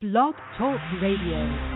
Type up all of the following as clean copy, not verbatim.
Blog Talk Radio.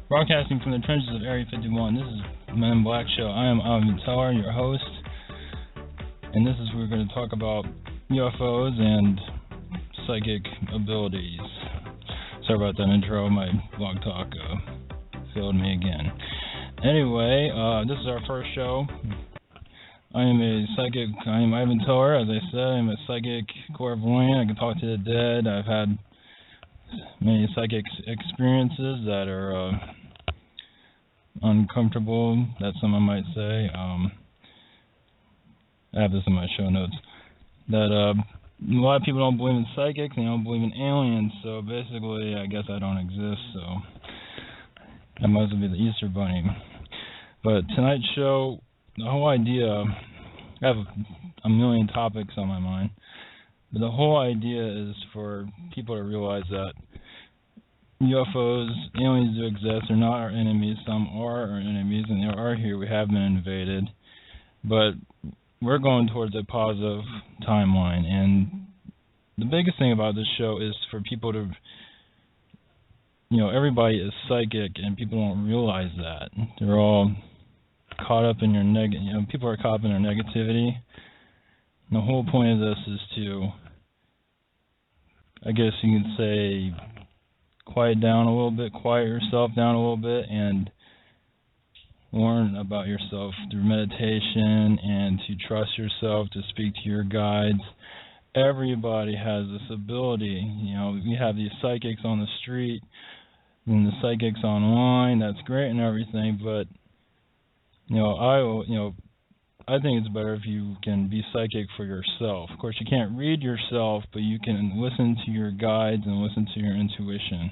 Broadcasting from the trenches of Area 51, this is Men in Black Show. I am Ivan Teller, your host, and this is where we're going to talk about UFOs and psychic abilities. Sorry about that intro, my blog talk failed me again. Anyway, this is our first show. I am Ivan Teller, as I said. I'm a psychic clairvoyant. I can talk to the dead. I've had many psychic experiences that are uncomfortable, that someone might say. I have this in my show notes. That a lot of people don't believe in psychics, they don't believe in aliens, so basically I guess I don't exist, so I might as well be the Easter Bunny. But tonight's show, the whole idea, I have a million topics on my mind, but the whole idea is for people to realize that UFOs, aliens do exist. They're not our enemies. Some are our enemies, and they are here. We have been invaded. But we're going towards a positive timeline. And the biggest thing about this show is for people to, everybody is psychic, and people don't realize that. They're all caught up in your people are caught up in their negativity. And the whole point of this is to, I guess you could say, quiet yourself down a little bit, and learn about yourself through meditation, and to trust yourself, to speak to your guides. Everybody has this ability. We have these psychics on the street and the psychics online. That's great and everything, but I think it's better if you can be psychic for yourself. Of course, you can't read yourself, but you can listen to your guides and listen to your intuition.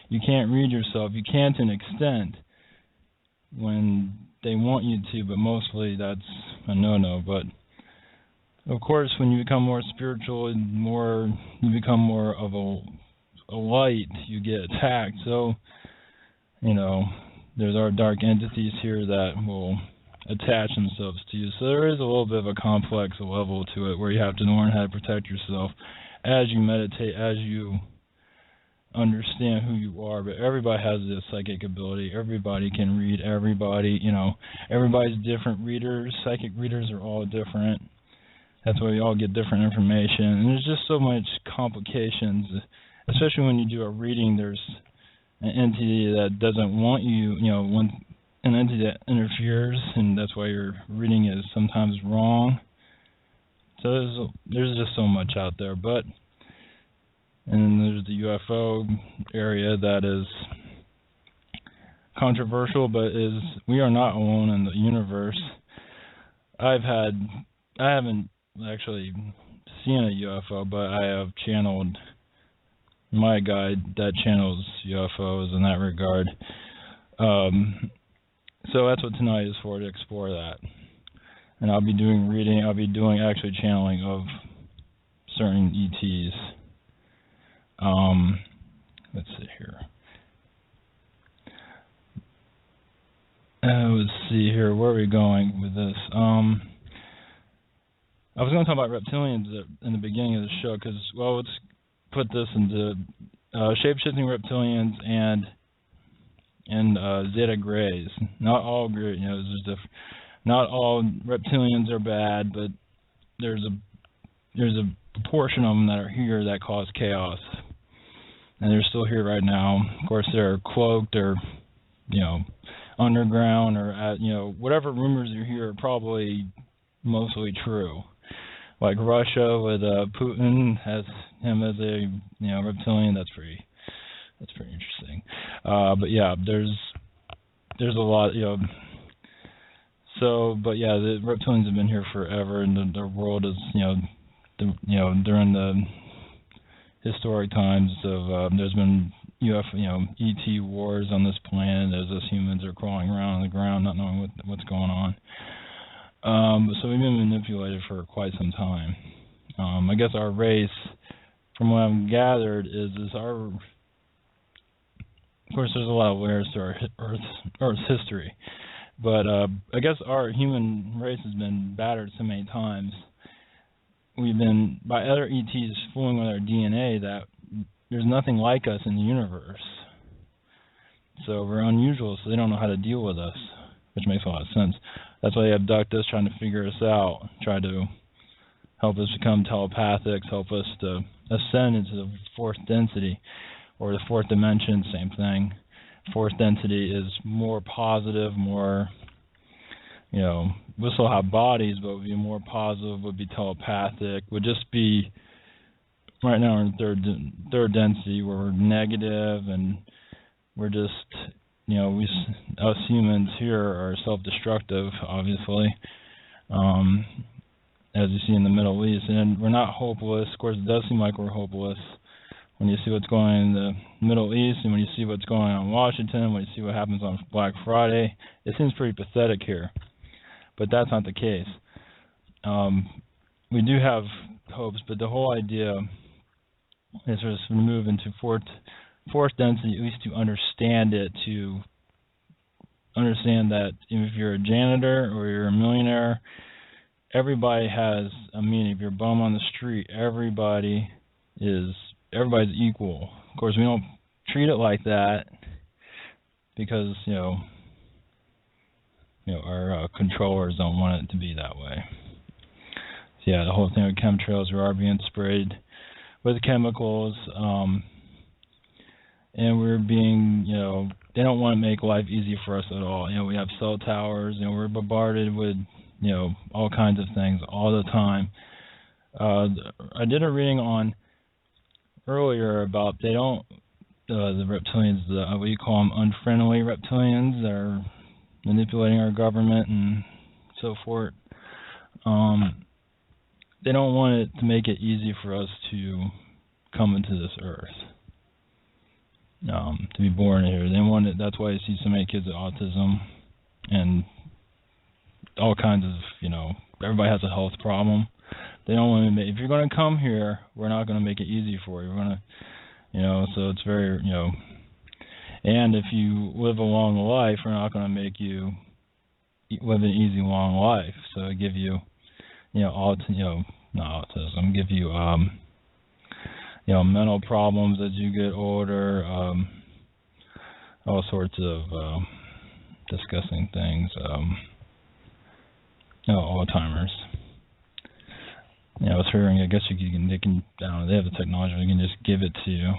You can't read yourself. You can to an extent when they want you to, but mostly that's a no-no. But, of course, when you become more spiritual and you become more of a light, you get attacked. So, there's our dark entities here that will attach themselves to you. So there is a little bit of a complex level to it where you have to learn how to protect yourself as you meditate, as you understand who you are. But everybody has this psychic ability. Everybody can read everybody. Everybody's different readers. Psychic readers are all different. That's why we all get different information. And there's just so much complications, especially when you do a reading. There's an entity that doesn't want you, an entity that interferes, and that's why your reading is sometimes wrong. So there's just so much out there. But and there's the UFO area that is controversial, but we are not alone in the universe. I haven't actually seen a UFO, but I have channeled my guide that channels UFOs in that regard. So that's what tonight is for, to explore that. And I'll be doing reading, I'll be doing actually channeling of certain ETs. Let's see here. Let's see here, where are we going with this? I was going to talk about reptilians in the beginning of the show, because, let's put this into shape-shifting reptilians and Zeta Greys. Not all great, not all reptilians are bad, but there's a portion of them that are here that cause chaos, and they're still here right now. Of course, they're cloaked or underground, or whatever rumors you hear are probably mostly true. Like Russia with Putin has him as a reptilian. That's pretty interesting. But yeah, there's a lot, So, but yeah, the reptilians have been here forever, and the world is, during the historic times of there's been ET wars on this planet as us humans are crawling around on the ground, not knowing what's going on. So we've been manipulated for quite some time. I guess our race, from what I've gathered, is our. Of course, there's a lot of layers to our Earth's history, but I guess our human race has been battered so many times. We've been, by other ETs, fooling with our DNA that there's nothing like us in the universe. So we're unusual, so they don't know how to deal with us, which makes a lot of sense. That's why they abduct us, trying to figure us out, try to help us become telepathic, help us to ascend into the fourth density, or the fourth dimension, same thing. Fourth density is more positive, more, we'll still have bodies, but would be more positive, would be telepathic, would just be, right now we're in third density where we're negative, and we're just, us humans here are self-destructive, obviously, as you see in the Middle East, and we're not hopeless. Of course, it does seem like we're hopeless when you see what's going on in the Middle East, and when you see what's going on in Washington, when you see what happens on Black Friday. It seems pretty pathetic here, but that's not the case. We do have hopes, but the whole idea is for us to move into fourth density, at least to understand it, to understand that if you're a janitor or you're a millionaire, everybody has a meaning. If you're a bum on the street, everybody's equal. Of course, we don't treat it like that because our controllers don't want it to be that way. So yeah, the whole thing with chemtrails, we are being sprayed with chemicals, and we're being, they don't want to make life easy for us at all. We have cell towers, we're bombarded with, all kinds of things all the time. I did a reading on earlier about the reptilians, we call them unfriendly reptilians that are manipulating our government and so forth. They don't want it to make it easy for us to come into this earth, to be born here. They want it. That's why you see so many kids with autism and all kinds of, everybody has a health problem. They don't want to if you're going to come here, we're not going to make it easy for you. We're going to, so it's very, and if you live a long life, we're not going to make you live an easy long life. So give you, not autism, give you, mental problems as you get older, all sorts of disgusting things, Alzheimer's. With hearing, I guess they have the technology, they can just give it to you.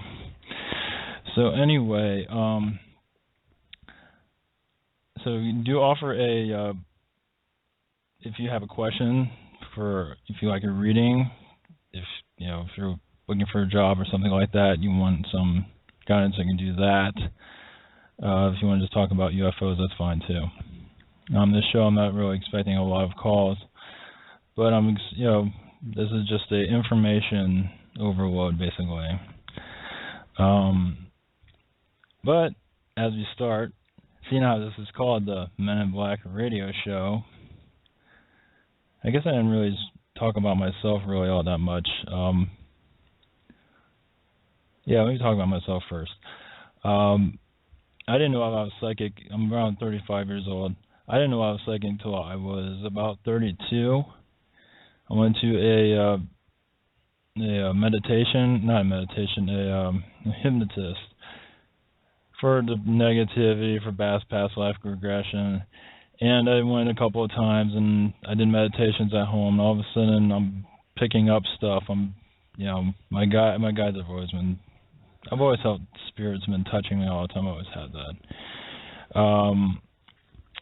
So anyway, so we do offer if you have a question if you like a reading, if you're looking for a job or something like that, you want some guidance, I can do that. If you want to just talk about UFOs, that's fine too. On this show, I'm not really expecting a lot of calls, but this is just a information overload, basically. But as we start, seeing how this is called the Men in Black Radio Show, I guess I didn't really talk about myself really all that much. Let me talk about myself first. I didn't know I was psychic. I'm around 35 years old. I didn't know I was psychic until I was about 32. I went to a hypnotist for the negativity, for past life regression, and I went a couple of times and I did meditations at home. And all of a sudden, I'm picking up stuff. My guides have always been. I've always felt spirits have been touching me all the time. I always had that.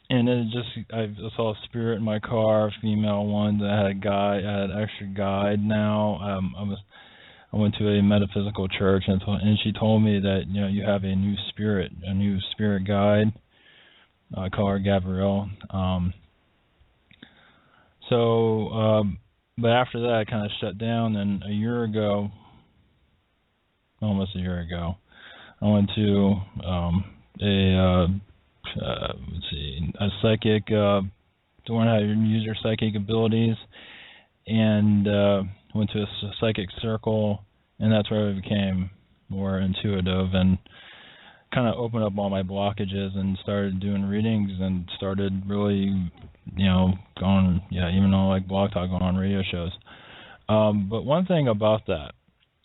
And then I saw a spirit in my car, a female one that had I had an extra guide now. I went to a metaphysical church, and she told me that you have a new spirit guide. I call her Gabrielle. So, but after that, I kind of shut down. And almost a year ago, I went to a psychic, to learn how to use your psychic abilities, and went to a psychic circle, and that's where I became more intuitive and kind of opened up all my blockages and started doing readings and started really, going, even on like Blog Talk, going on radio shows. But one thing about that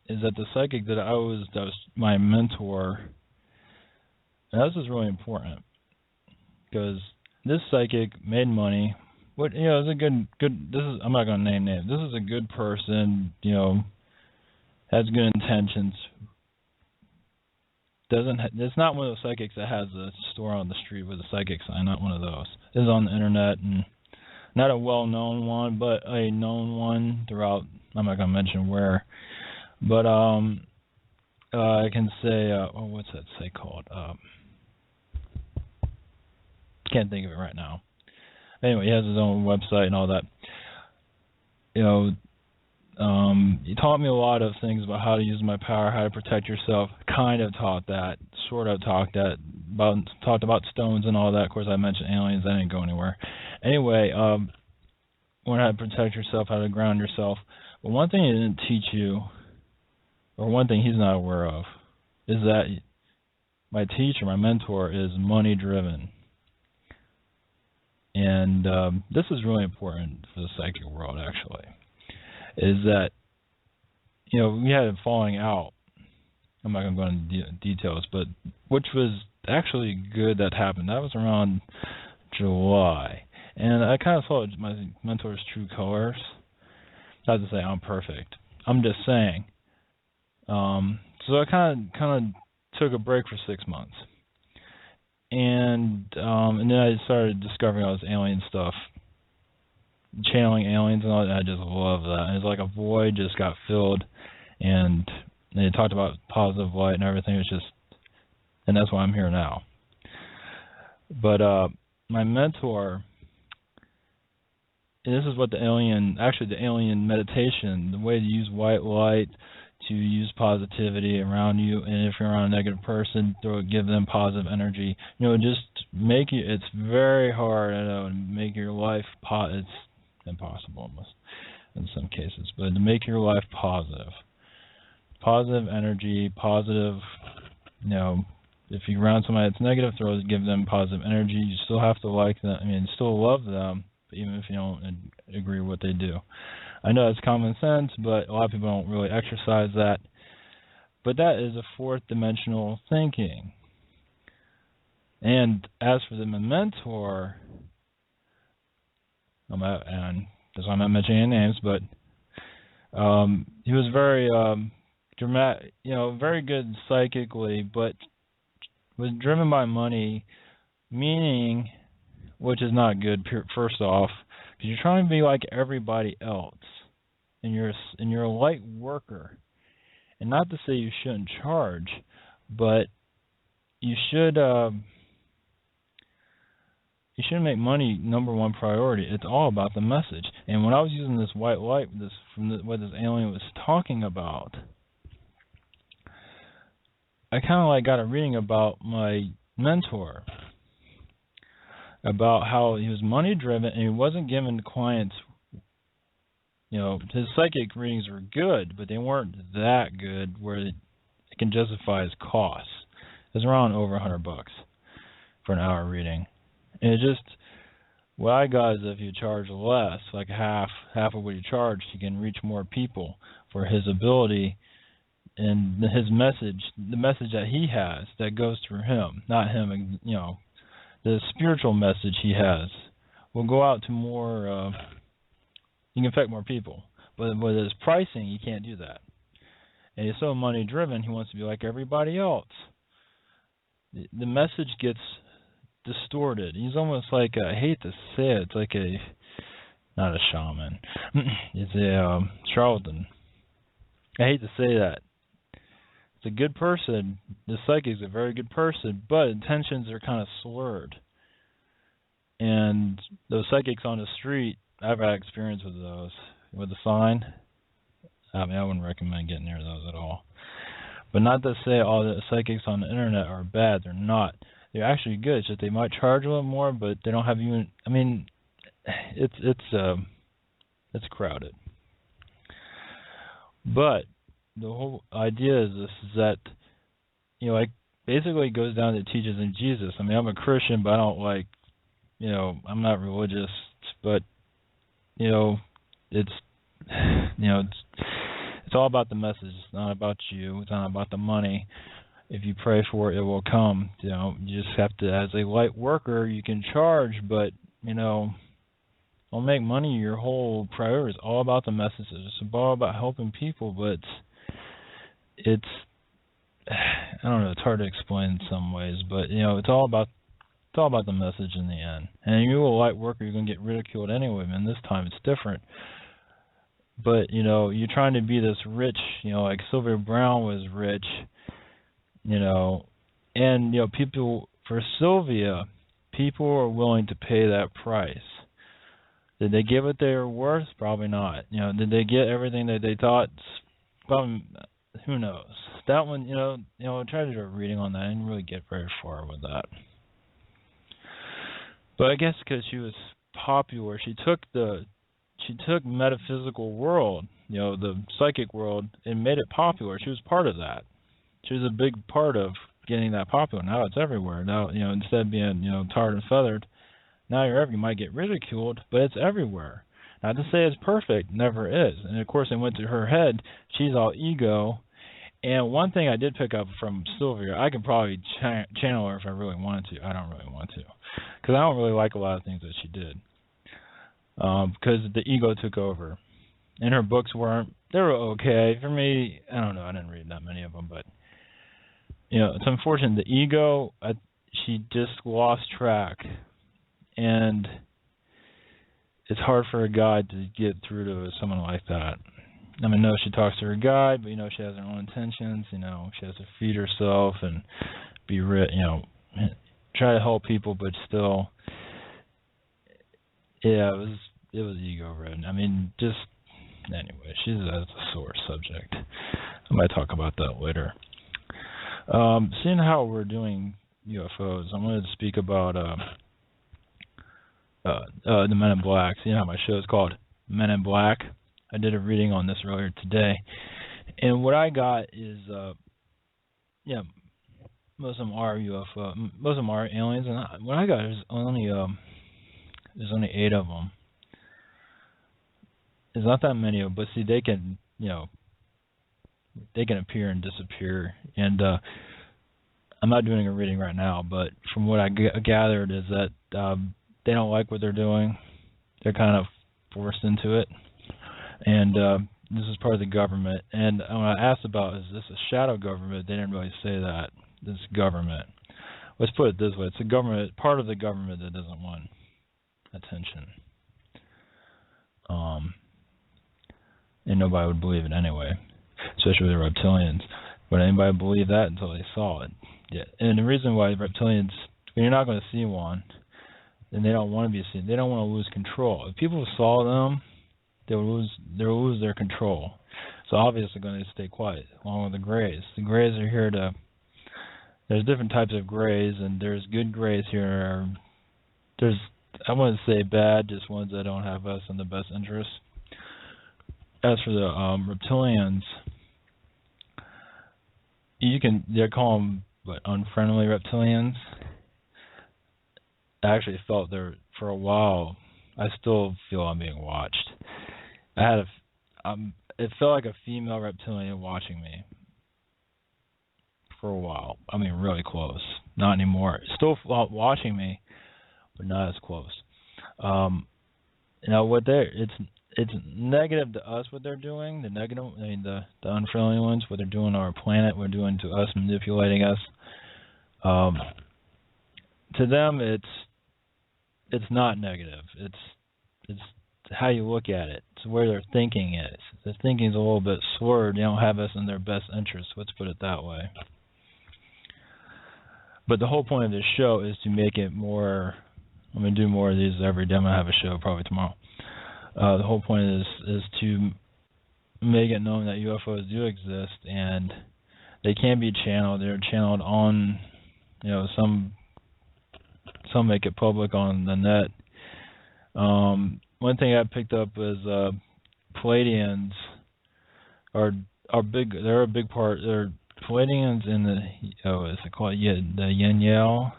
is that the psychic that was my mentor, and this is really important because this psychic made money. What is a good. This is, I'm not going to name names. This is a good person. Has good intentions. It's not one of those psychics that has a store on the street with a psychic sign. Not one of those. This is on the internet, and not a well-known one, but a known one throughout. I'm not going to mention where, but I can say, what's that site called? Can't think of it right now. Anyway, he has his own website and all that. He taught me a lot of things about how to use my power, how to protect yourself. Kind of taught that, sort of talked about stones and all that. Of course, I mentioned aliens. That didn't go anywhere. Anyway, learn how to protect yourself, how to ground yourself. But one thing he didn't teach you, or one thing he's not aware of, is that my teacher, my mentor, is money-driven. And this is really important for the psychic world, actually, is that, we had a falling out. I'm not going to go into details, but which was actually good that happened. That was around July. And I kind of saw my mentor's true colors. Not to say I'm perfect. I'm just saying. So I kind of took a break for 6 months. And then I started discovering all this alien stuff, channeling aliens and all that. I just love that. And it's like a void just got filled, and they talked about positive light and everything. It was just, and that's why I'm here now. But my mentor, and this is what the alien meditation, the way to use white light, to use positivity around you, and if you're around a negative person, give them positive energy. Just make it. It's very hard, I know, to make your life it's impossible almost in some cases, but to make your life positive energy, positive. If you're around somebody that's negative, give them positive energy. You still have to like them. Still love them, even if you don't agree with what they do. I know it's common sense, but a lot of people don't really exercise that. But that is a fourth dimensional thinking. And as for the mentor, and that's why I'm not mentioning any names, but he was very dramatic, very good psychically, but was driven by money, meaning, which is not good, first off, because you're trying to be like everybody else, and you're a light worker. And not to say you shouldn't charge, but you should make money number one priority. It's all about the message. And when I was using this white light, what this alien was talking about, I kind of got a reading about my mentor, about how he was money driven and he wasn't giving clients, his psychic readings were good, but they weren't that good where it can justify his costs. It was around over $100 for an hour reading. And it just, what I got is if you charge less, like half of what you charge, you can reach more people for his ability and his message, the message that he has that goes through him, not him, the spiritual message he has will go out to more, you can affect more people. But with his pricing, you can't do that. And he's so money driven, he wants to be like everybody else. The message gets distorted. He's almost like, I hate to say it, it's like not a shaman. It's a charlatan. I hate to say that. It's a good person. The psychic's a very good person, but intentions are kind of slurred. And those psychics on the street, I've had experience with those. With the sign, I mean, I wouldn't recommend getting near those at all. But not to say all the psychics on the internet are bad. They're not. They're actually good. It's just they might charge a little more, but they don't have even. I mean, it's crowded. But the whole idea is this: is that like basically it goes down to teachings of Jesus. I mean, I'm a Christian, but I don't like, I'm not religious, but it's it's all about the message. It's not about you. It's not about the money. If you pray for it, it will come. You just have to, as a light worker, you can charge, but don't make money your whole priority. It's all about the message. It's all about helping people, but it's I don't know. It's hard to explain in some ways, but it's all about the message in the end. And you're a light worker, you're gonna get ridiculed anyway, man. This time it's different. But you're trying to be this rich, like Sylvia Browne was rich, and people, for Sylvia, people are willing to pay that price. Did they get what they were worth? Probably not. Did they get everything that they thought? Probably, who knows? That one, I tried to do a reading on that. I didn't really get very far with that. But I guess because she was popular, she took metaphysical world, the psychic world, and made it popular. She was part of that. She was a big part of getting that popular. Now it's everywhere. Now, instead of being, tarred and feathered, now you might get ridiculed, but it's everywhere. Not to say it's perfect, never is. And of course, it went to her head. She's all ego. And one thing I did pick up from Sylvia, I could probably channel her if I really wanted to. I don't really want to, because I don't really like a lot of things that she did. Because the ego took over. And her books they were okay. For me, I don't know, I didn't read that many of them, but, it's unfortunate. The ego, she just lost track. And it's hard for a guide to get through to someone like that. I mean, no, she talks to her guide, but, she has her own intentions. She has to feed herself and be rich, try to help people, but still, yeah, it was ego ridden. I mean, just anyway, that's a sore subject. I might talk about that later. Seeing how we're doing UFOs, I'm going to speak about the Men in Black. Seeing how my show is called Men in Black, I did a reading on this earlier today, and what I got is, most of them are UFO, most of them are aliens, and what I got is only 8 of them. There's not that many of them, but see, they can, they can appear and disappear, and I'm not doing a reading right now, but from what I gathered is that they don't like what they're doing. They're kind of forced into it, and this is part of the government. And when I asked about, is this a shadow government, they didn't really say that. This government. Let's put it this way. It's a government, part of the government that doesn't want attention. And nobody would believe it anyway, especially the reptilians. But anybody would believe that until they saw it. Yeah. And the reason why reptilians, when you're not going to see one, then they don't want to be seen. They don't want to lose control. If people saw them, they'll lose their control. So obviously they're going to stay quiet, along with the Greys. The Greys are here to. There's different types of Greys, and there's good Greys here. I wouldn't say bad, just ones that don't have us in the best interest. As for the reptilians, they call them unfriendly reptilians. I actually felt there for a while. I still feel I'm being watched. It felt like a female reptilian watching me for a while. I mean, really close. Not anymore. Still watching me, but not as close. It's negative to us what they're doing. The negative, the unfriendly ones, what they're doing to our planet, what they're doing to us, manipulating us. To them, it's not negative. It's how you look at it. It's where their thinking is. Their thinking is a little bit slurred. They don't have us in their best interest. Let's put it that way. But the whole point of this show is to make it more. I'm going to do more of these every day. I'm going to have a show probably tomorrow. The whole point is to make it known that UFOs do exist, and they can be channeled. They're channeled on, some make it public on the net. One thing I picked up is Pleiadians are big. They're a big part. They're Pleiadians in the what's it called? Yeah, the Yanyel.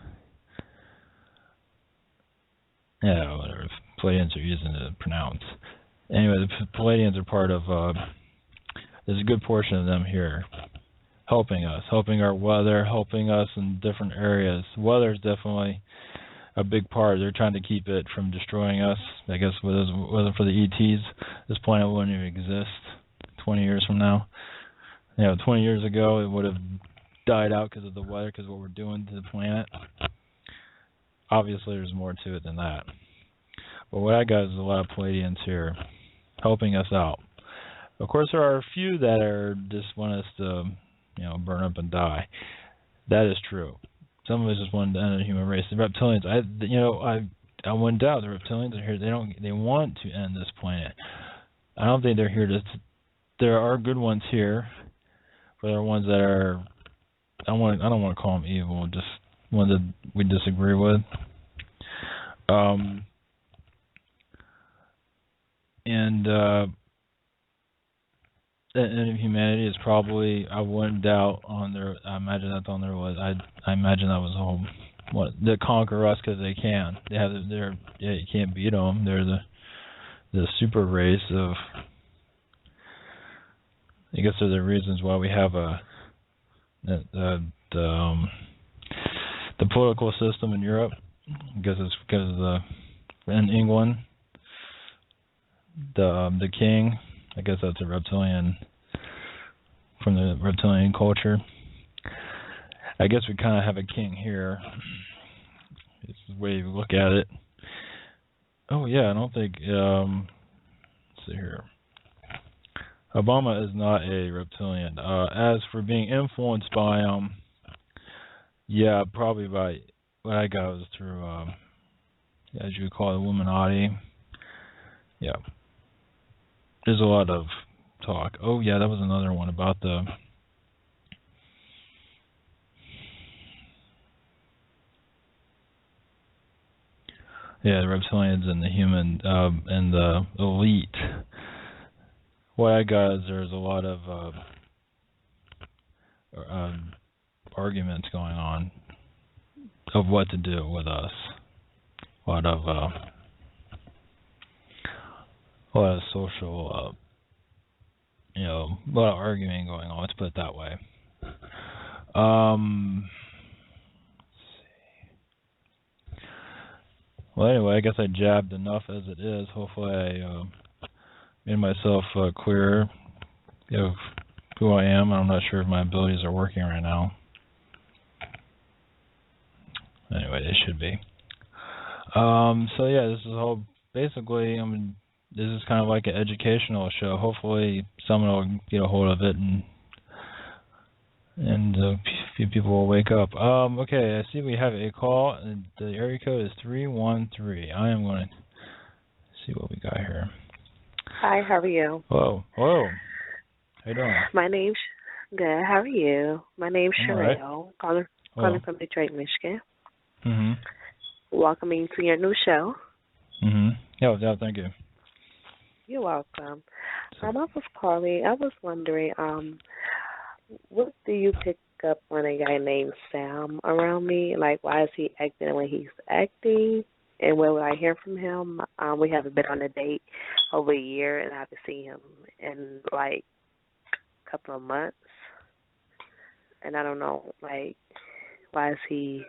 Yeah, whatever Pleiadians are using to pronounce. Anyway, the Pleiadians are part of. There's a good portion of them here, helping us, helping our weather, helping us in different areas. Weather is definitely a big part. They're trying to keep it from destroying us. I guess if it wasn't for the ETs, this planet wouldn't even exist 20 years from now. 20 years ago, it would have died out because of the weather, because of what we're doing to the planet. Obviously, there's more to it than that. But what I got is a lot of Pleiadians here helping us out. Of course, there are a few that are just want us to, burn up and die. That is true. Some of us just want to end the human race. The reptilians, I wouldn't doubt the reptilians are here. They want to end this planet. I don't think they're here to. There are good ones here, but there are ones that are. I don't want to call them evil. Just ones that we disagree with. And humanity is probably, I wouldn't doubt on their. I imagine that's on their list. I imagine that was the whole. They conquer us because they can. They have. You can't beat them. They're the super race of. I guess they're the reasons why we have the political system in Europe. I guess it's because of in England, the king. I guess that's a reptilian, from the reptilian culture. I guess we kind of have a king here. It's the way you look at it. Oh yeah, I don't think. Let's see here. Obama is not a reptilian. As for being influenced by yeah, probably by what I got was through as you would call it, Illuminati. Yeah. There's a lot of talk. Oh yeah, that was another one about the reptilians and the human and the elite. What I got is there's a lot of arguments going on of what to do with us. A lot of social, a lot of arguing going on. Let's put it that way. Let's see. Well, anyway, I guess I jabbed enough as it is. Hopefully, I made myself clearer of who I am. I'm not sure if my abilities are working right now. Anyway, they should be. So yeah, this is all basically. This is kind of like an educational show. Hopefully, someone will get a hold of it and a few people will wake up. Okay, I see we have a call. And the area code is 313. I am going to see what we got here. Hi, how are you? Hello. How you doing? My name's good. How are you? My name's Sherelle, calling from Detroit, Michigan. Mhm. Welcoming to your new show. Mhm. Yeah, thank you. You're welcome. I was calling. I was wondering, what do you pick up on a guy named Sam around me? Like, why is he acting the way he's acting? And when will I hear from him? We haven't been on a date over a year, and I haven't seen him in, like, a couple of months. And I don't know, like, why is he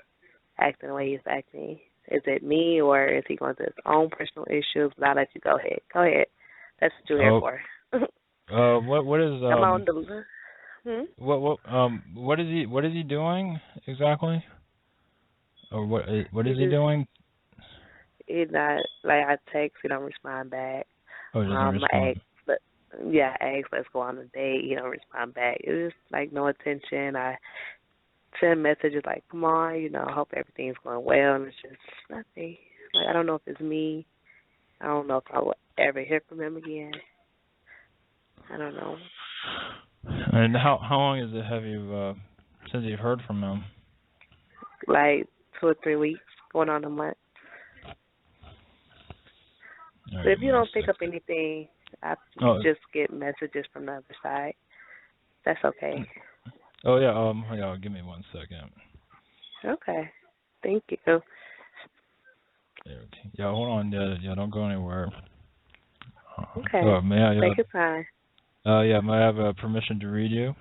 acting the way he's acting? Is it me, or is he going through his own personal issues? But I'll let you go ahead. Go ahead. That's what you're here for. What is I'm on the what is he doing exactly? Or what is he doing? He's not, like, I text, he don't respond back. Oh, he doesn't respond. I ask, let's go on a date. He don't respond back. It's just like no attention. I send messages like, come on, I hope everything's going well, and it's just nothing. Like, I don't know if it's me I don't know if I will ever hear from him again. I don't know. And how long is it have you since you've heard from him? Like 2 or 3 weeks, going on a month. All But right, if you don't pick up anything, I just get messages from the other side. That's okay. Oh yeah, yeah. Give me 1 second. Okay. Thank you. Yeah, hold on. Yeah, don't go anywhere. Okay. May I? Take your time. Yeah, may I have permission to read you?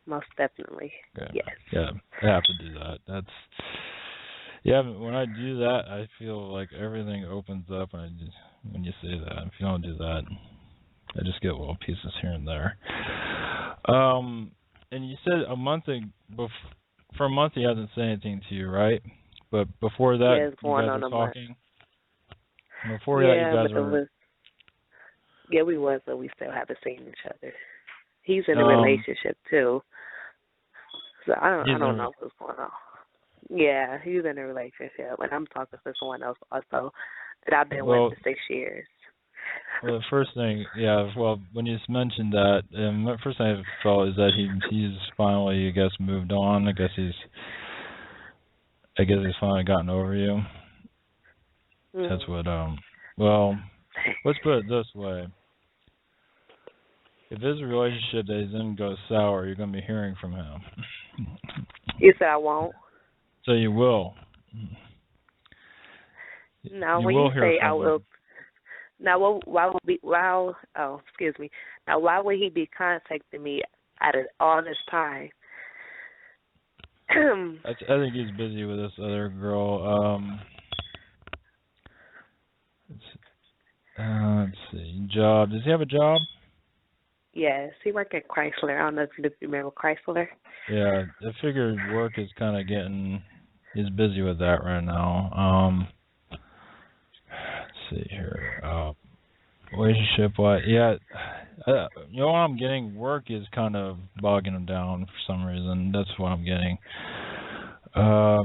Most definitely. Okay. Yes. Yeah, I have to do that. When I do that, I feel like everything opens up, and when you say that, if you don't do that, I just get little pieces here and there. And you said for a month he hasn't said anything to you, right? But before that, yeah, it's going you guys on were a talking. Month. Before that, you guys were. Yeah, we was, but we still haven't seen each other. He's in a relationship too, so I don't know what's going on. Yeah, he's in a relationship, and I'm talking to someone else also that I've been with for 6 years. Well, the first thing, when you mentioned that, the first thing I felt is that he's finally, I guess, moved on. I guess he's finally gotten over you. Mm-hmm. That's what. Well, let's put it this way. If his relationship that he's in goes sour, you're going to be hearing from him. You said I won't? So you will. Now, when you say I will, now why would he be contacting me out of all this time? I think he's busy with this other girl. Let's see. Job. Does he have a job? Yes, he worked at Chrysler. I don't know if you remember Chrysler. Yeah, I figured work is kind of he's busy with that right now. Let's see here. Relationship-wise, yeah, what I'm getting, work is kind of bogging him down for some reason. That's what I'm getting. I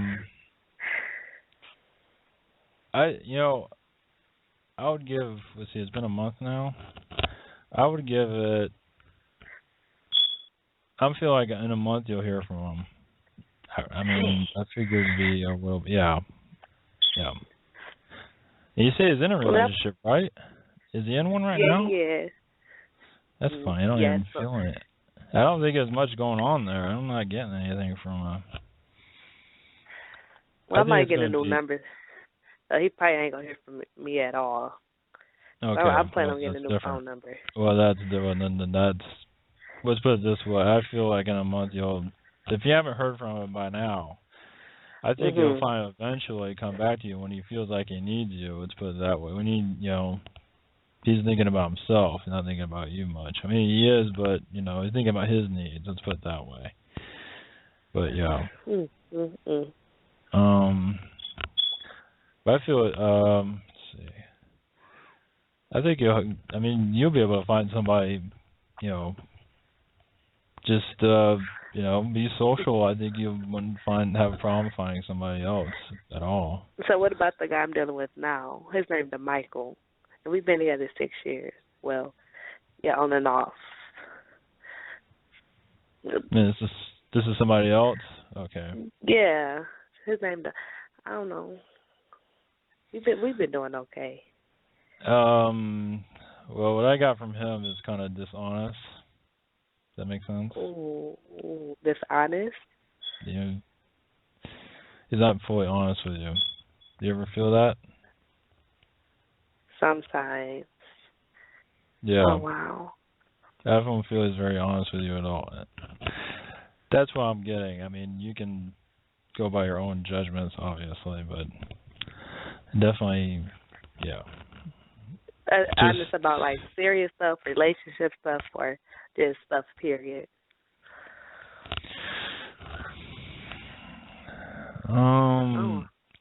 would give, let's see, it's been a month now. I would give it, I feel like in a month you'll hear from him. I mean, I figured it'd be a little, yeah. And you say he's in a relationship, right? Is he in one right now? Yeah, he is. That's fine. I don't even feel it. I don't think there's much going on there. I'm not getting anything from Well, I might get a new number. He probably ain't going to hear from me at all. Okay. So I'm planning on getting a new phone number. Well, that's different. Then that's, let's put it this way. I feel like in a month if you haven't heard from him by now, I think he'll finally eventually come back to you when he feels like he needs you. Let's put it that way. He's thinking about himself, not thinking about you much. I mean, he is, but, he's thinking about his needs. Let's put it that way. But, yeah. But I feel it, let's see. I think you'll be able to find somebody, just, be social. I think you wouldn't have a problem finding somebody else at all. So what about the guy I'm dealing with now? His name's Michael. And we've been together 6 years. Well, yeah, on and off. This is somebody else? Okay. Yeah. His name, I don't know. We've been doing okay. Well, what I got from him is kind of dishonest. Does that make sense? Ooh, dishonest? Yeah. He's not fully honest with you. Do you ever feel that? Sometimes. Yeah. Oh, wow. I don't feel he's very honest with you at all. That's what I'm getting. I mean, you can go by your own judgments, obviously, but definitely, yeah. Honest about, like, serious stuff, relationship stuff, or just stuff, period?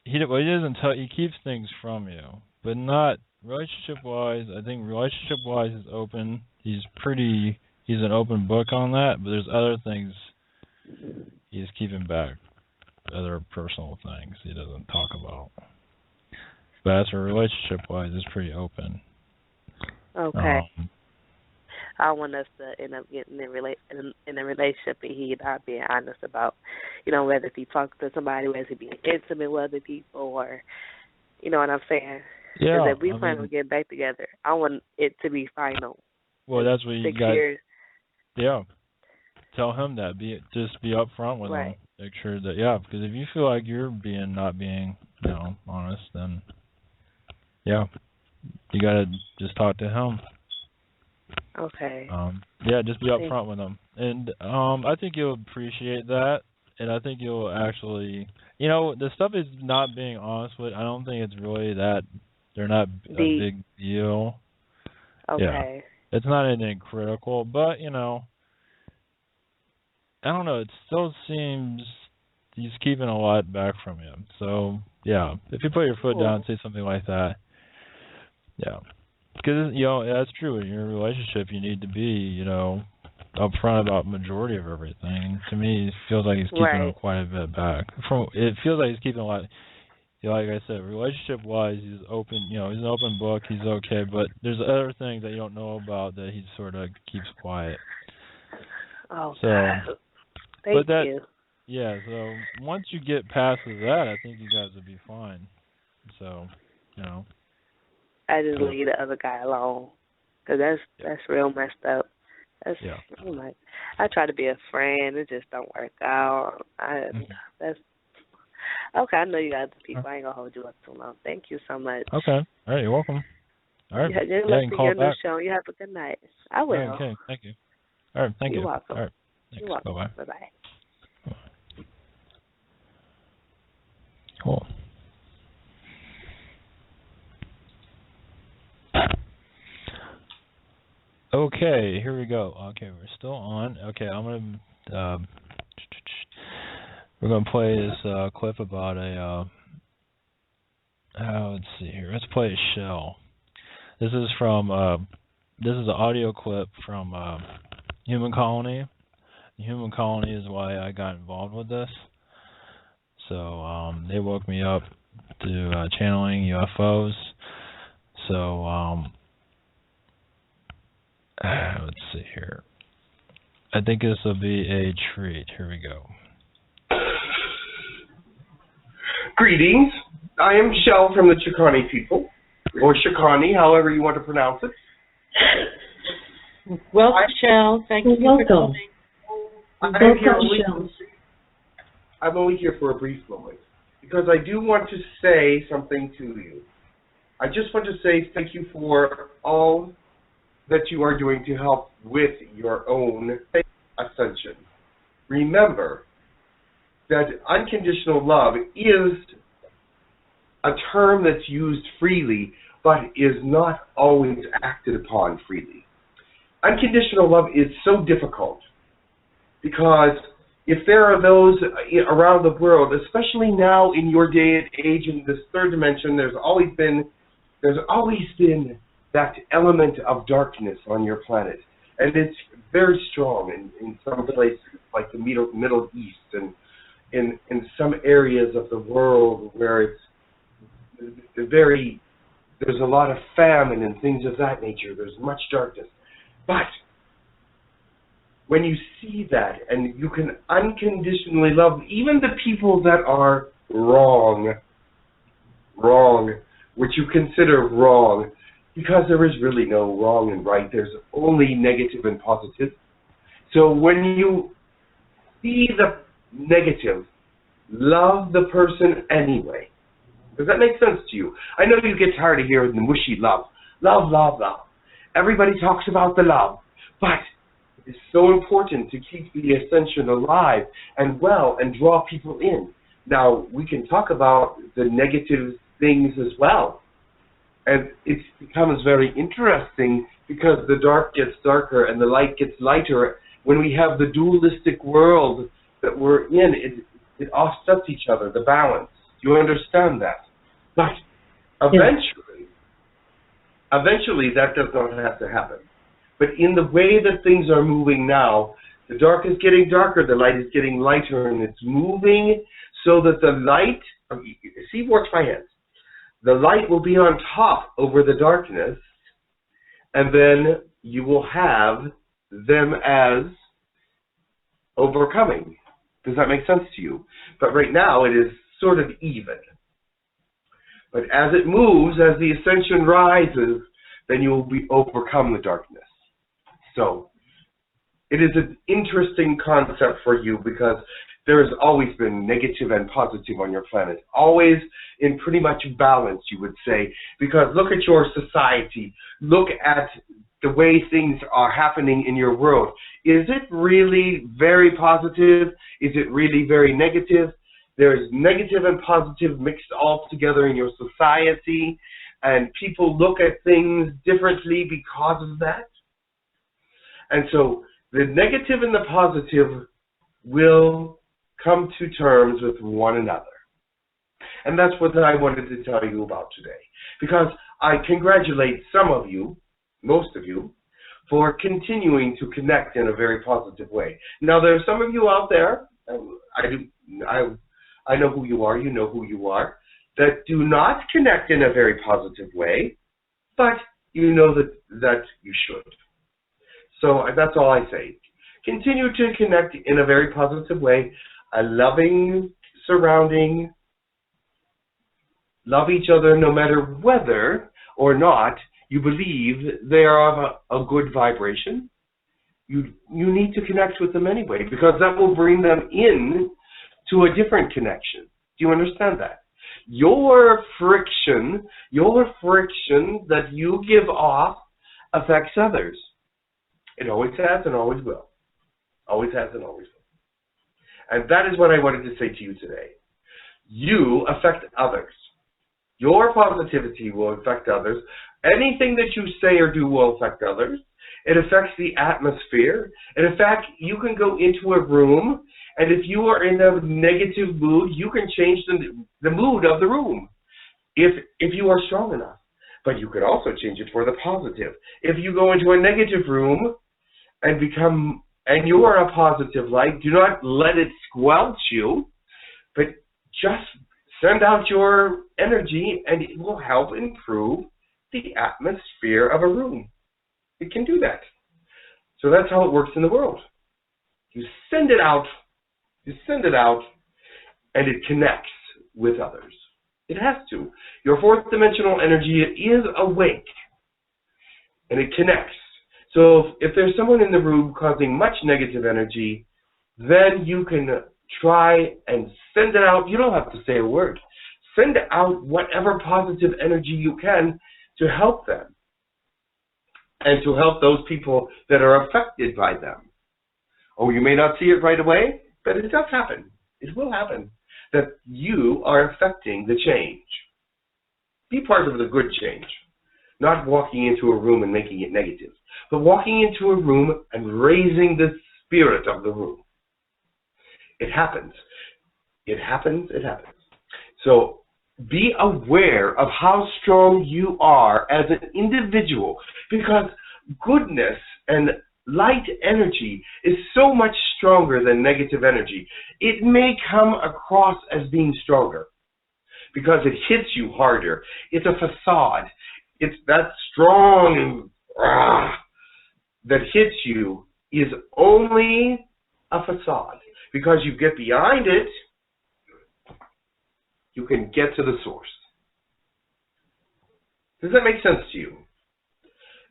He doesn't tell. He keeps things from you, but not relationship-wise. I think relationship-wise is open. He's an open book on that, but there's other things he's keeping back, other personal things he doesn't talk about. But as for relationship-wise, it's pretty open. Okay. I want us to end up getting in a relationship and he not being honest about, whether if he talks to somebody, whether he being intimate with other people, or, you know what I'm saying? Yeah. Because if we plan on getting back together, I want it to be final. Well, that's what you 6 got. years. Yeah. Tell him that. Just be upfront with him. Make sure that, because if you feel like you're not being, honest, then, you got to just talk to him. Okay. Just be upfront with him. And I think you'll appreciate that. And I think you'll actually, the stuff is not being honest with. I don't think it's really that they're not a big deal. Okay. Yeah. It's not anything critical, but, I don't know. It still seems he's keeping a lot back from you. So, if you put your foot down and say something like that, because, that's true. In your relationship, you need to be, upfront about majority of everything. To me, it feels like he's keeping quite a bit back. It feels like he's keeping a lot. Like I said, relationship-wise, he's open. He's an open book. He's okay, but there's other things that you don't know about that he sort of keeps quiet. Oh, so, thank you. Yeah. So once you get past that, I think you guys will be fine. So, I just leave the other guy alone, because that's real messed up. I'm like, I try to be a friend, it just don't work out. That's okay. I know you got the people. I ain't gonna hold you up too long. Thank you so much. Okay. All right, you're welcome. All right. You're listening to your new show. You have a good night. I will. Right, okay. Thank you. All right. Thank you. You're welcome. All right. Thanks. You're welcome. Bye-bye. Bye-bye. Cool. Okay, here we go. Okay, we're still on. Okay, we're gonna play this clip about let's see here. Let's play a shell. This is an audio clip from Human Colony. The Human Colony is why I got involved with this. So they woke me up to channeling UFOs. So let's see here. I think this will be a treat. Here we go. Greetings. I am Shell from the Chicani people, or Chicani, however you want to pronounce it. Welcome, Shell. Thank you for coming. I'm only here for a brief moment, because I do want to say something to you. I just want to say thank you for all that you are doing to help with your own ascension. Remember that unconditional love is a term that's used freely, but is not always acted upon freely. Unconditional love is so difficult because if there are those around the world, especially now in your day and age in this third dimension, there's always been that element of darkness on your planet. And it's very strong in some places like the Middle East and in some areas of the world where it's there's a lot of famine and things of that nature. There's much darkness. But when you see that and you can unconditionally love even the people that are wrong, which you consider wrong, because there is really no wrong and right. There's only negative and positive. So when you see the negative, love the person anyway. Does that make sense to you? I know you get tired of hearing the mushy love. Love, love, love. Everybody talks about the love. But it's so important to keep the ascension alive and well and draw people in. Now, we can talk about the negative things as well. And it becomes very interesting because the dark gets darker and the light gets lighter. When we have the dualistic world that we're in, it offsets each other, the balance. You understand that? But eventually that does not have to happen. But in the way that things are moving now, the dark is getting darker, the light is getting lighter, and it's moving so that the light, see, watch my hands. the light will be on top over the darkness, and then you will have them as overcoming. Does that make sense to you? But right now it is sort of even. But as it moves, as the ascension rises, then you will overcome the darkness. So it is an interesting concept for you because there has always been negative and positive on your planet. Always in pretty much balance, you would say. Because look at your society. Look at the way things are happening in your world. Is it really very positive? Is it really very negative? There's negative and positive mixed all together in your society, and people look at things differently because of that. And so the negative and the positive will come to terms with one another. And that's what I wanted to tell you about today. Because I congratulate some of you, most of you, for continuing to connect in a very positive way. Now, there are some of you out there, I know who you are, you know who you are, that do not connect in a very positive way, but you know that you should. So that's all I say. Continue to connect in a very positive way, a loving surrounding, love each other no matter whether or not you believe they are of a good vibration. You need to connect with them anyway, because that will bring them in to a different connection. Do you understand that? Your friction that you give off affects others. It always has and always will. Always has and always will. And that is what I wanted to say to you today. You affect others. Your positivity will affect others. Anything that you say or do will affect others. It affects the atmosphere. And in fact, you can go into a room, and if you are in a negative mood, you can change the mood of the room if you are strong enough. But you could also change it for the positive. If you go into a negative room and you are a positive light, do not let it squelch you, but just send out your energy, and it will help improve the atmosphere of a room. It can do that. So that's how it works in the world. You send it out, and it connects with others. It has to. Your fourth dimensional energy is awake, and it connects. So if there's someone in the room causing much negative energy, then you can try and send it out. You don't have to say a word. Send out whatever positive energy you can to help them and to help those people that are affected by them. Oh, you may not see it right away, but it does happen. It will happen that you are affecting the change. Be part of the good change, not walking into a room and making it negative, but walking into a room and raising the spirit of the room. It happens. It happens. It happens. So be aware of how strong you are as an individual, because goodness and light energy is so much stronger than negative energy. It may come across as being stronger because it hits you harder. It's a facade. It's that strong that hits you is only a facade. Because you get behind it, you can get to the source. Does that make sense to you?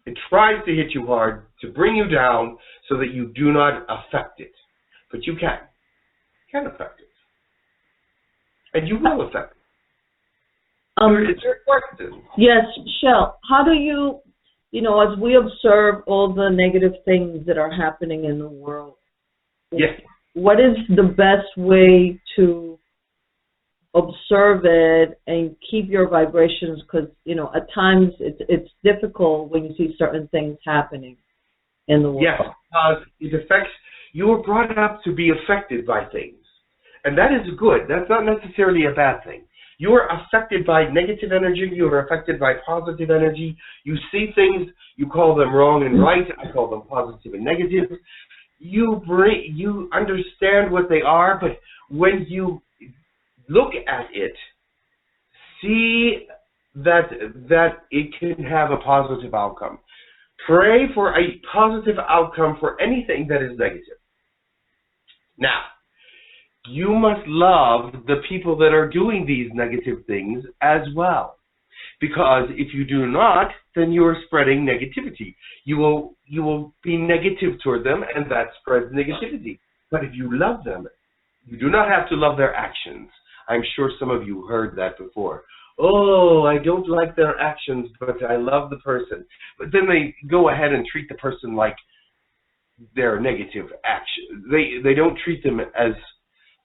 It tries to hit you hard to bring you down so that you do not affect it. But you can. You can affect it. And you will affect it. It's your question. Yes, Shell, how do you, as we observe all the negative things that are happening in the world, yes, what is the best way to observe it and keep your vibrations? Because, at times it's difficult when you see certain things happening in the world. Yes, because it affects, you were brought up to be affected by things. And that is good. That's not necessarily a bad thing. You are affected by negative energy. You are affected by positive energy. You see things, you call them wrong and right. I call them positive and negative. You understand what they are, but when you look at it, see that it can have a positive outcome. Pray for a positive outcome for anything that is negative. Now, you must love the people that are doing these negative things as well. Because if you do not, then you are spreading negativity. You will be negative toward them, and that spreads negativity. But if you love them, you do not have to love their actions. I'm sure some of you heard that before. Oh, I don't like their actions, but I love the person. But then they go ahead and treat the person like their negative action. They don't treat them as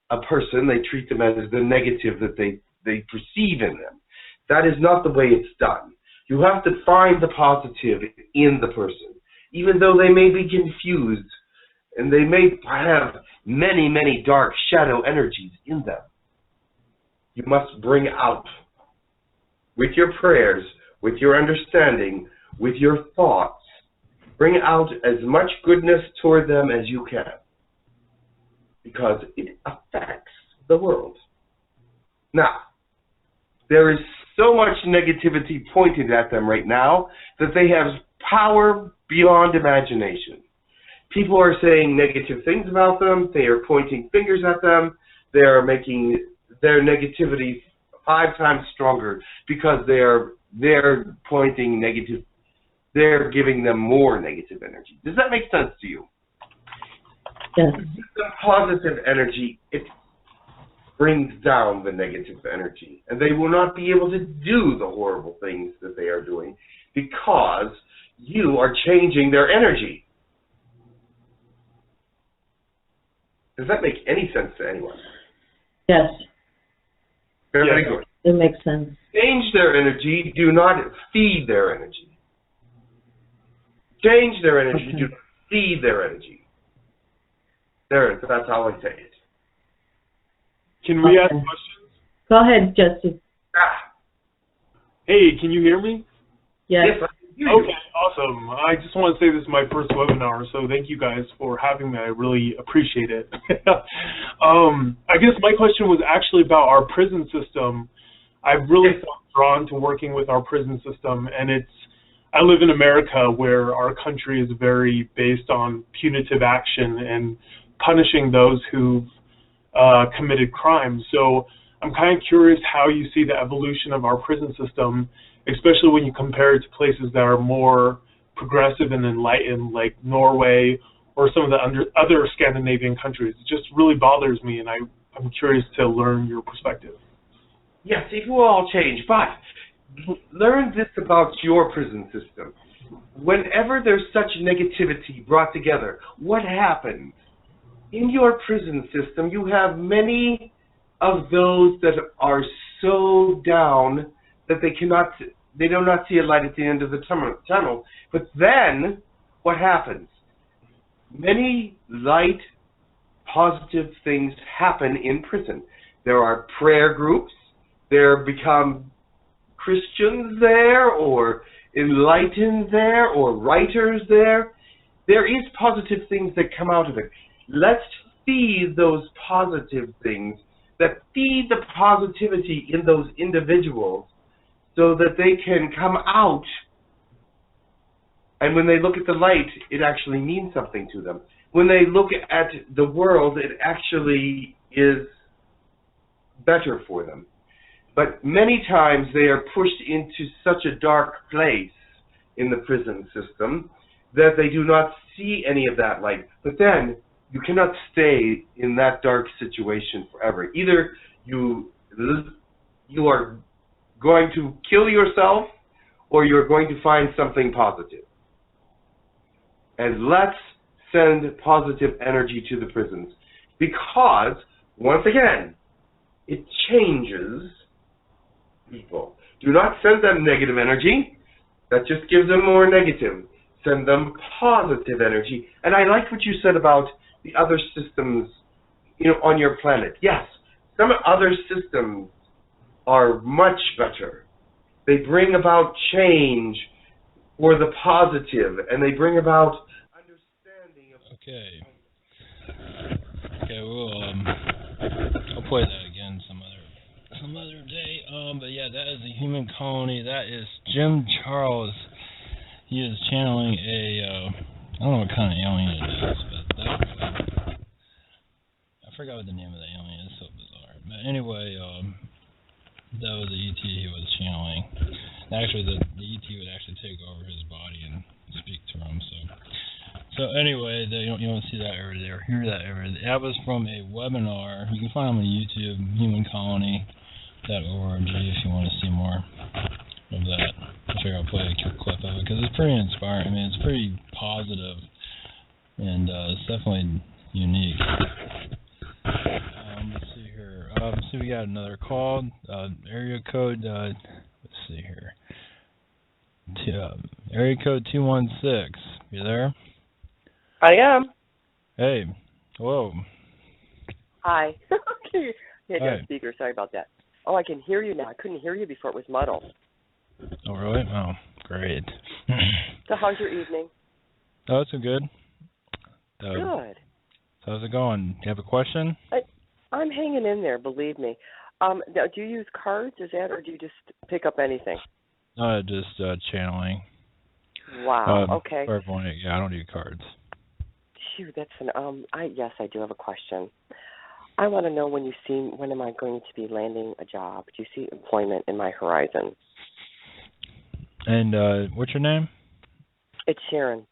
a person. They treat them as the negative that they perceive in them. That is not the way it's done. You have to find the positive in the person, even though they may be confused and they may have many, many dark shadow energies in them. You must bring out, with your prayers, with your understanding, with your thoughts, bring out as much goodness toward them as you can, because it affects the world. Now, there is so much negativity pointed at them right now that they have power beyond imagination. People are saying negative things about them. They are pointing fingers at them. They are making their negativity 5 times stronger because they're pointing negative. They're giving them more negative energy. Does that make sense to you? Yes. The positive energy, it brings down the negative energy, and they will not be able to do the horrible things that they are doing because you are changing their energy. Does that make any sense to anyone? Yes. Very good. It makes sense. Change their energy, do not feed their energy. Change their energy, do not feed their energy. That's how I say it. Can we ask questions? Go ahead, Jesse. Hey, can you hear me? Yes. Okay, awesome. I just want to say this is my first webinar, so thank you guys for having me. I really appreciate it. I guess my question was actually about our prison system. I've really felt drawn to working with our prison system, and I live in America where our country is very based on punitive action and punishing those who've committed crimes. So I'm kind of curious how you see the evolution of our prison system, especially when you compare it to places that are more progressive and enlightened, like Norway or some of the other Scandinavian countries. It just really bothers me, and I'm curious to learn your perspective. Yes, it will all change, but learn this about your prison system. Whenever there's such negativity brought together, what happens? In your prison system, you have many of those that are so down that they do not see a light at the end of the tunnel. But then, what happens? Many light, positive things happen in prison. There are prayer groups. There become Christians there, or enlightened there, or writers there. There is positive things that come out of it. Let's feed those positive things that feed the positivity in those individuals so that they can come out, and when they look at the light, it actually means something to them. When they look at the world, it actually is better for them. But many times they are pushed into such a dark place in the prison system that they do not see any of that light. But then you cannot stay in that dark situation forever. Either you are going to kill yourself, or you're going to find something positive. And let's send positive energy to the prisons, because, once again, it changes people. Do not send them negative energy. That just gives them more negative. Send them positive energy. And I like what you said about the other systems, on your planet. Yes, some other systems are much better. They bring about change for the positive, and they bring about understanding of... Okay, well, I'll play that again some other day. But yeah, that is the Human Colony. That is Jim Charles. He is channeling a, I don't know what kind of alien it is, but that, I forgot what the name of the alien is. So bizarre. But anyway, that was the ET he was channeling. Actually, the ET would actually take over his body and speak to him. So anyway, you don't see that every day or hear that every day. That was from a webinar. You can find them on YouTube, humancolony.org, if you want to see more of that. I figure I'll play a clip of it because it's pretty inspiring. I mean, it's pretty positive and it's definitely unique. Let's see here. So we got another call. Area code. Let's see here. Area code 216. You there? I am. Hey. Hello. Hi. Yeah, Hi. speaker. Sorry about that. Oh, I can hear you now. I couldn't hear you before. It was muddled. Oh, really? Oh, great. So how's your evening? Oh, it's good. Good. So how's it going? Do you have a question? I'm hanging in there, believe me. Now, do you use cards, is that, or do you just pick up anything? Just channeling. Wow. Okay. For everyone, yeah, I don't do cards. Phew, that's an yes, I do have a question. I want to know when am I going to be landing a job? Do you see employment in my horizon? And what's your name? It's Sharon.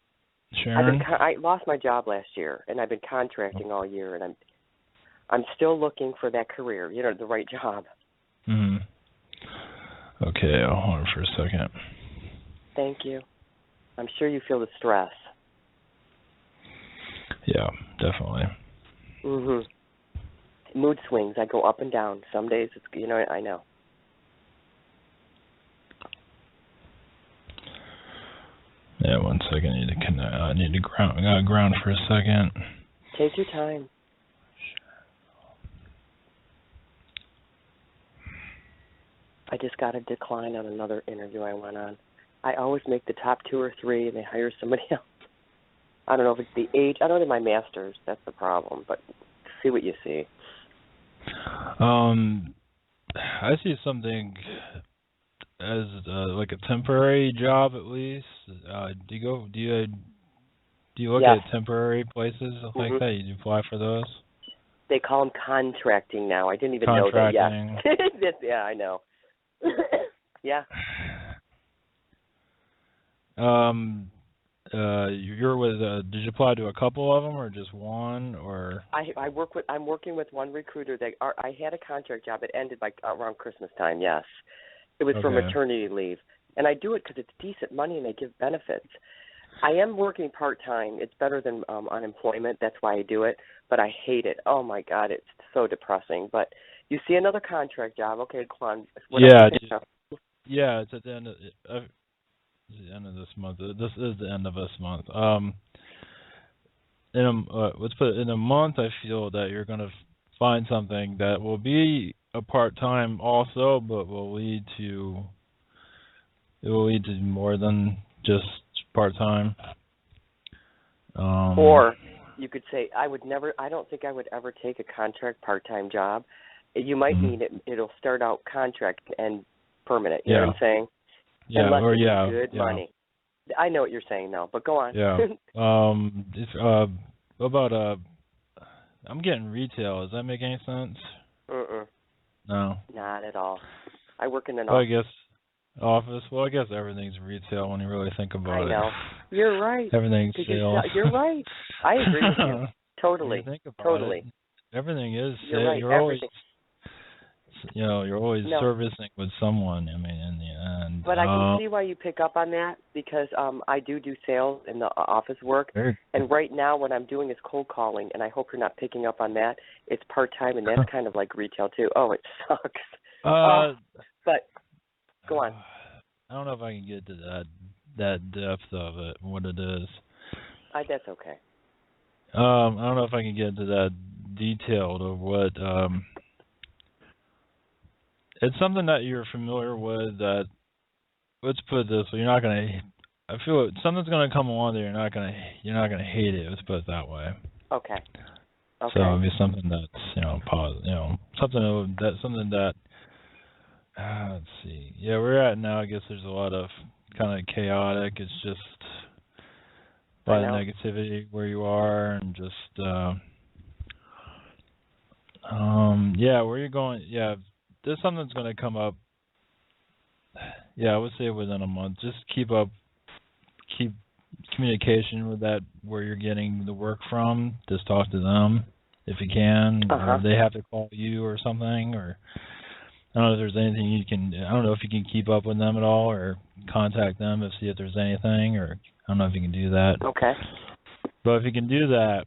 Sharon? I lost my job last year, and I've been contracting all year, and I'm still looking for that career, the right job. Mm-hmm. Okay, I'll hold on for a second. Thank you. I'm sure you feel the stress. Yeah, definitely. Mm-hmm. Mood swings. I go up and down. Some days, I know. Yeah, 1 second. I need to connect. I need to ground for a second. Take your time. I just got a decline on another interview I went on. I always make the top 2 or 3, and they hire somebody else. I don't know if it's the age. I don't have my master's. That's the problem. But see what you see. I see something as like a temporary job at least. Do you look Yes. at temporary places like that? You apply for those? They call them contracting now. I didn't even know that. Yeah. Yeah, I know. Yeah. You're with. Did you apply to a couple of them or just one? Or I'm working with one recruiter that I had a contract job. It ended around Christmas time. Yes, it was for maternity leave, and I do it because it's decent money and they give benefits. I am working part-time. It's better than unemployment. That's why I do it, but I hate it. Oh, my God, it's so depressing. But you see another contract job. Okay, Quan. Yeah, it's at the end of this month. This is the end of this month. Let's put it in a month. I feel that you're going to find something that will be a part-time also, but will lead to more than just part-time. Or you could say, I don't think I would ever take a contract part-time job. You might mean it'll start out contract and permanent. You know what I'm saying? Yeah, Unless it's good money. I know what you're saying now, but go on. Yeah. What about I'm getting retail. Does that make any sense? No. Not at all. I work in an office. Office. Well, I guess everything's retail when you really think about it. I know. You're right. Everything's sales. You're right. I agree with you. Totally. When you think about totally. It, everything is you're sales. Right. You're everything. You're always servicing with someone. I mean, in the end. But I can see why you pick up on that because I do sales in the office work, and right now what I'm doing is cold calling, and I hope you're not picking up on that. It's part-time, and that's kind of like retail too. Oh, it sucks. But go on. I don't know if I can get to that depth of it, what it is. That's okay. I don't know if I can get into that detailed of what. It's something that you're familiar with. That let's put it this way: you're not gonna. I feel something's gonna come along that you're not gonna hate it. Let's put it that way. Okay. So it'll be something that's positive. Something that Let's see. Yeah, we're at now. I guess there's a lot of kind of chaotic. It's just a lot of negativity where you are, and just yeah, where you're going. Yeah, there's something that's going to come up. Yeah, I would say within a month. Just keep communication with that where you're getting the work from. Just talk to them if you can, or if they have to call you or something, or I don't know if there's anything you can. I don't know if you can keep up with them at all, or contact them and see if there's anything, or I don't know if you can do that. Okay. But if you can do that,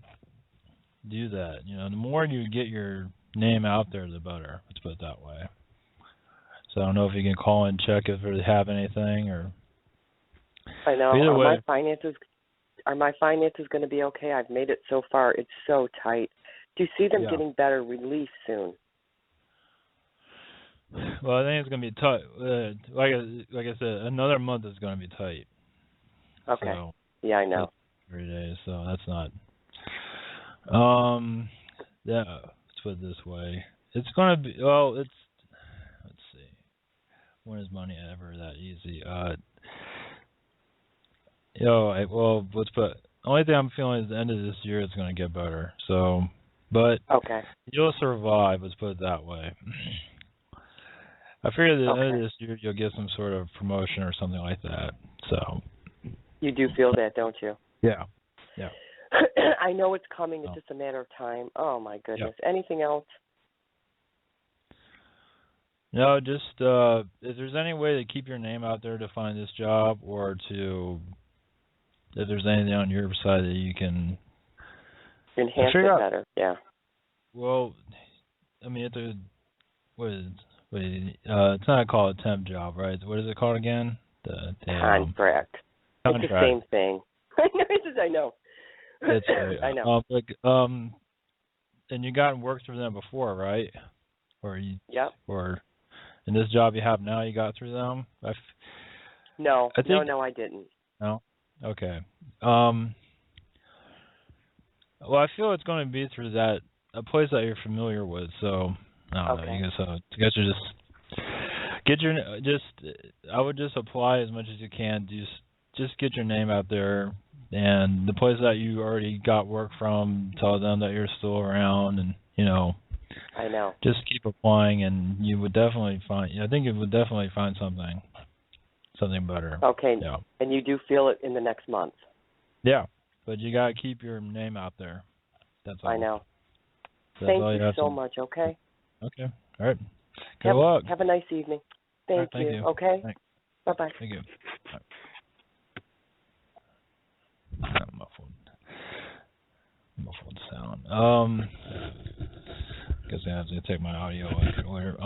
do that. You know, the more you get your name out there, the better. Let's put it that way. So I don't know if you can call and check if they have anything, or. I know. Either way, are my finances going to be okay? I've made it so far. It's so tight. Do you see them getting better relief soon? Well, I think it's going to be tight. Like I said, another month is going to be tight. Okay. So, yeah, I know. 3 days, so that's not. Yeah. Let's put it this way. It's going to be. Well, it's. Let's see. When is money ever that easy? Well, let's put. Only thing I'm feeling is the end of this year is going to get better. So, but you'll survive. Let's put it that way. I figure at the end of this year you'll get some sort of promotion or something like that. So. You do feel that, don't you? Yeah. Yeah. I know it's coming. It's just a matter of time. Oh my goodness. Yep. Anything else? No, just if there's any way to keep your name out there to find this job, or to if there's anything on your side that you can enhance it better. Yeah. Well, I mean, it's not called a temp job, right? What is it called again? The contract. It's the same thing. I know. It's I know. And you gotten work through them before, right? Or or in this job you have now, you got through them? No, I didn't. No? Okay. Well, I feel it's going to be through a place that you're familiar with. So I don't know. You guys are I would just apply as much as you can. Just get your name out there, and the place that you already got work from, tell them that you're still around, and I know. Just keep applying, and you would definitely find. I think you would definitely find something better. Okay. Yeah. And you do feel it in the next month. Yeah, but you gotta keep your name out there. That's all. I know. Thank you so much. Okay. Okay. All right. Good luck. Have a nice evening. Thank you. Okay. Bye bye. Thank you. Muffled sound. Guess I have to take my audio out later.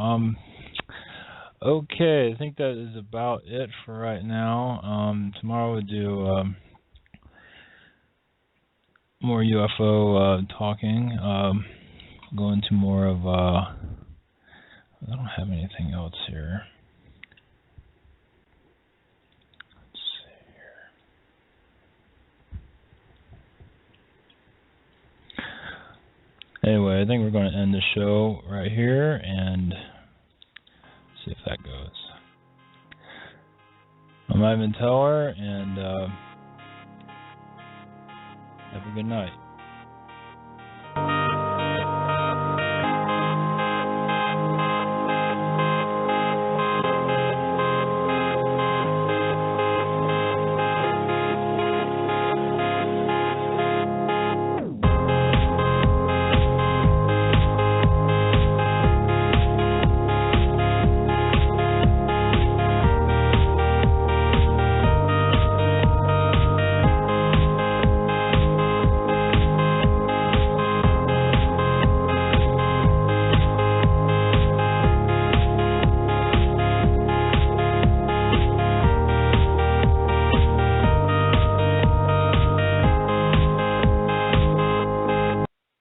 Okay, I think that is about it for right now. Tomorrow we'll do more UFO talking. Go into more of I don't have anything else here. Anyway, I think we're going to end the show right here and see if that goes. I'm Ivan Teller, and have a good night.